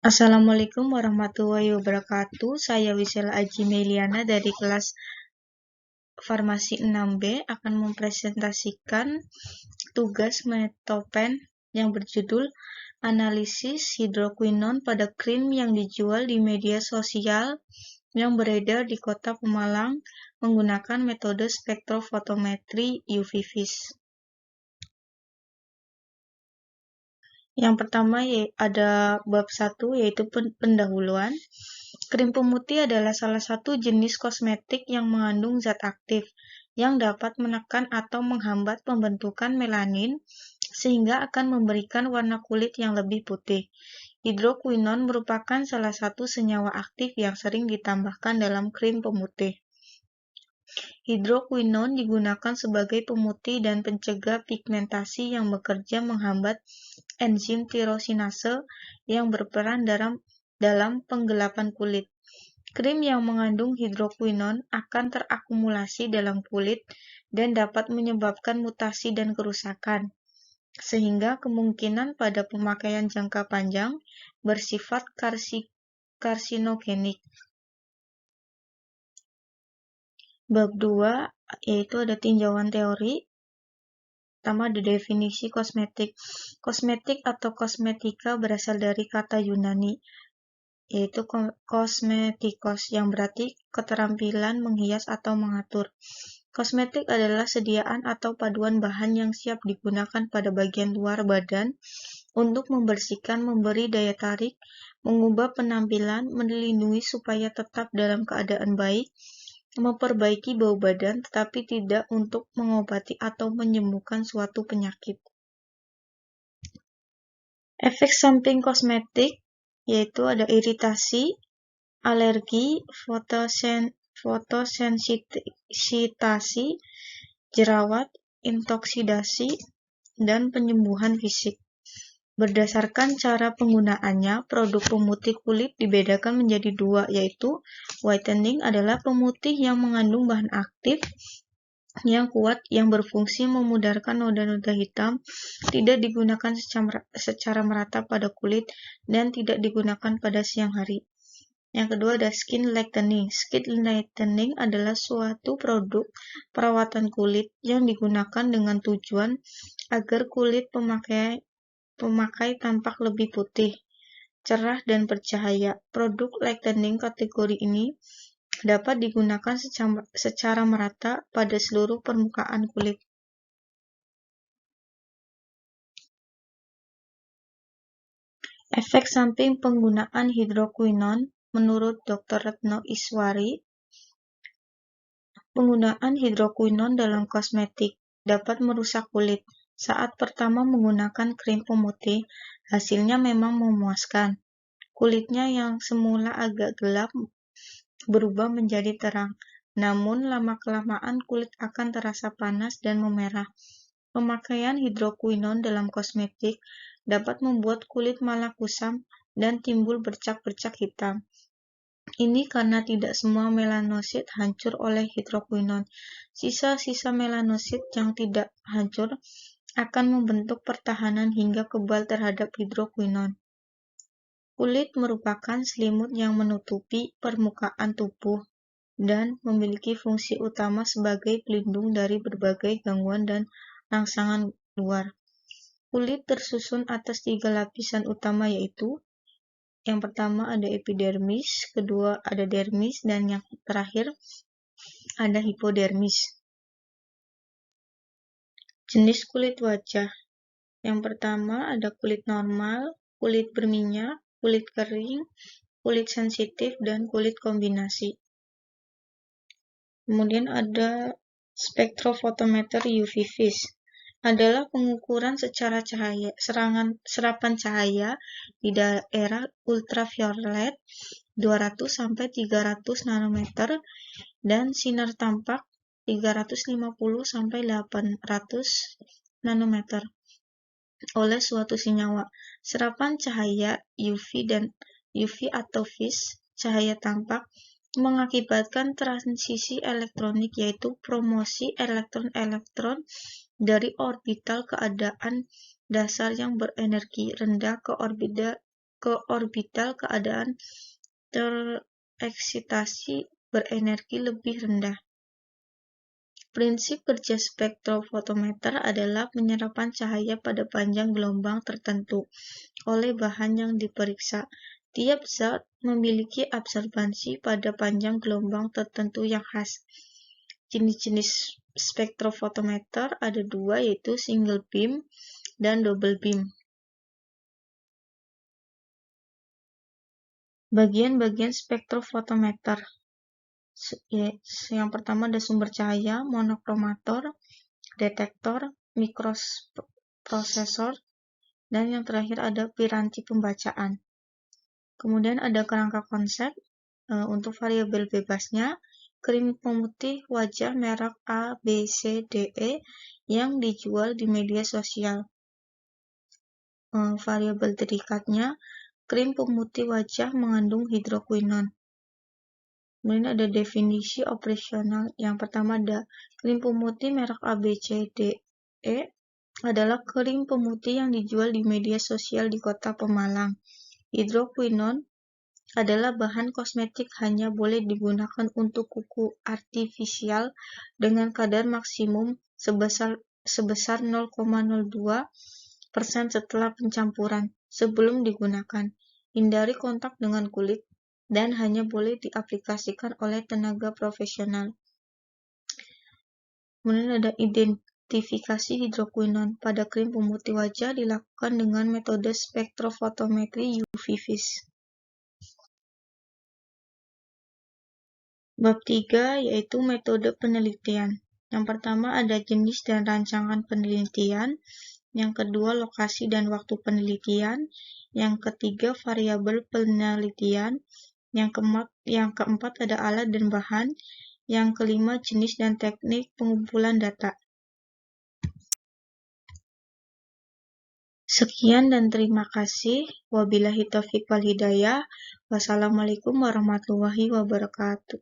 Assalamualaikum warahmatullahi wabarakatuh. Saya Wisela Aji Meliana dari kelas Farmasi 6B akan mempresentasikan tugas metopen yang berjudul Analisis Hidroquinon pada krim yang dijual di media sosial yang beredar di Kota Pemalang menggunakan metode spektrofotometri UV-Vis. Yang pertama ada bab 1 yaitu pendahuluan. Krim pemutih adalah salah satu jenis kosmetik yang mengandung zat aktif yang dapat menekan atau menghambat pembentukan melanin sehingga akan memberikan warna kulit yang lebih putih. Hidroquinon merupakan salah satu senyawa aktif yang sering ditambahkan dalam krim pemutih. Hidroquinon digunakan sebagai pemutih dan pencegah pigmentasi yang bekerja menghambat enzim tirosinase yang berperan dalam penggelapan kulit. Krim yang mengandung hidroquinon akan terakumulasi dalam kulit dan dapat menyebabkan mutasi dan kerusakan, sehingga kemungkinan pada pemakaian jangka panjang bersifat karsinogenik. Bab 2 yaitu ada tinjauan teori. Pertama ada definisi kosmetik. Kosmetik atau kosmetika berasal dari kata Yunani, yaitu kosmetikos, yang berarti keterampilan menghias atau mengatur. Kosmetik adalah sediaan atau paduan bahan yang siap digunakan pada bagian luar badan untuk membersihkan, memberi daya tarik, mengubah penampilan, melindungi supaya tetap dalam keadaan baik, memperbaiki bau badan, tetapi tidak untuk mengobati atau menyembuhkan suatu penyakit. Efek samping kosmetik yaitu ada iritasi, alergi, fotosensitasi, jerawat, intoksidasi, dan penyembuhan fisik. Berdasarkan cara penggunaannya, produk pemutih kulit dibedakan menjadi dua, yaitu whitening adalah pemutih yang mengandung bahan aktif yang kuat yang berfungsi memudarkan noda-noda hitam, tidak digunakan secara merata pada kulit, dan tidak digunakan pada siang hari. Yang kedua ada skin lightening. Skin lightening adalah suatu produk perawatan kulit yang digunakan dengan tujuan agar kulit pemakai tampak lebih putih, cerah, dan bercahaya. Produk lightening kategori ini dapat digunakan secara merata pada seluruh permukaan kulit. Efek samping penggunaan hidroquinon menurut Dr. Retno Iswari, penggunaan hidroquinon dalam kosmetik dapat merusak kulit. Saat pertama menggunakan krim pemutih, hasilnya memang memuaskan. Kulitnya yang semula agak gelap berubah menjadi terang. Namun, lama-kelamaan kulit akan terasa panas dan memerah. Pemakaian hidroquinon dalam kosmetik dapat membuat kulit malah kusam dan timbul bercak-bercak hitam. Ini karena tidak semua melanosit hancur oleh hidroquinon. Sisa-sisa melanosit yang tidak hancur akan membentuk pertahanan hingga kebal terhadap hidroquinon. Kulit merupakan selimut yang menutupi permukaan tubuh dan memiliki fungsi utama sebagai pelindung dari berbagai gangguan dan rangsangan luar. Kulit tersusun atas 3 lapisan utama, yaitu yang pertama ada epidermis, kedua ada dermis, dan yang terakhir ada hipodermis. Jenis kulit wajah. Yang pertama ada kulit normal, kulit berminyak, kulit kering, kulit sensitif, dan kulit kombinasi. Kemudian ada spektrofotometer UV-Vis. Adalah pengukuran secara serapan cahaya di daerah ultraviolet 200 sampai 300 nanometer dan sinar tampak 350 sampai 800 nanometer oleh suatu senyawa. Serapan cahaya UV atau vis cahaya tampak mengakibatkan transisi elektronik, yaitu promosi elektron-elektron dari orbital keadaan dasar yang berenergi rendah ke ke orbital keadaan tereksitasi berenergi lebih rendah. Prinsip kerja spektrofotometer adalah penyerapan cahaya pada panjang gelombang tertentu oleh bahan yang diperiksa. Tiap zat memiliki absorbansi pada panjang gelombang tertentu yang khas. Jenis-jenis spektrofotometer ada dua, yaitu single beam dan double beam. Bagian-bagian spektrofotometer. Yang pertama ada sumber cahaya, monokromator, detektor, mikroprosesor, dan yang terakhir ada piranti pembacaan. Kemudian ada kerangka konsep. Untuk variabel bebasnya, krim pemutih wajah merek A, B, C, D, E yang dijual di media sosial. Variabel terikatnya, krim pemutih wajah mengandung hidroquinon. Kemudian ada definisi operasional. Yang pertama ada krim pemutih merek A, B, C, D, E adalah krim pemutih yang dijual di media sosial di Kota Pemalang. Hidroquinon adalah bahan kosmetik, hanya boleh digunakan untuk kuku artifisial dengan kadar maksimum sebesar 0,02% setelah pencampuran sebelum digunakan. Hindari kontak dengan kulit dan hanya boleh diaplikasikan oleh tenaga profesional. Kemudian ada identifikasi hidroquinon pada krim pemutih wajah dilakukan dengan metode spektrofotometri UV-Vis. Bab 3 yaitu metode penelitian. Yang pertama ada jenis dan rancangan penelitian, yang kedua lokasi dan waktu penelitian, yang ketiga variabel penelitian, yang keempat ada alat dan bahan, yang kelima jenis dan teknik pengumpulan data. Sekian dan terima kasih. Wabillahi taufiq wal hidayah. Wassalamualaikum warahmatullahi wabarakatuh.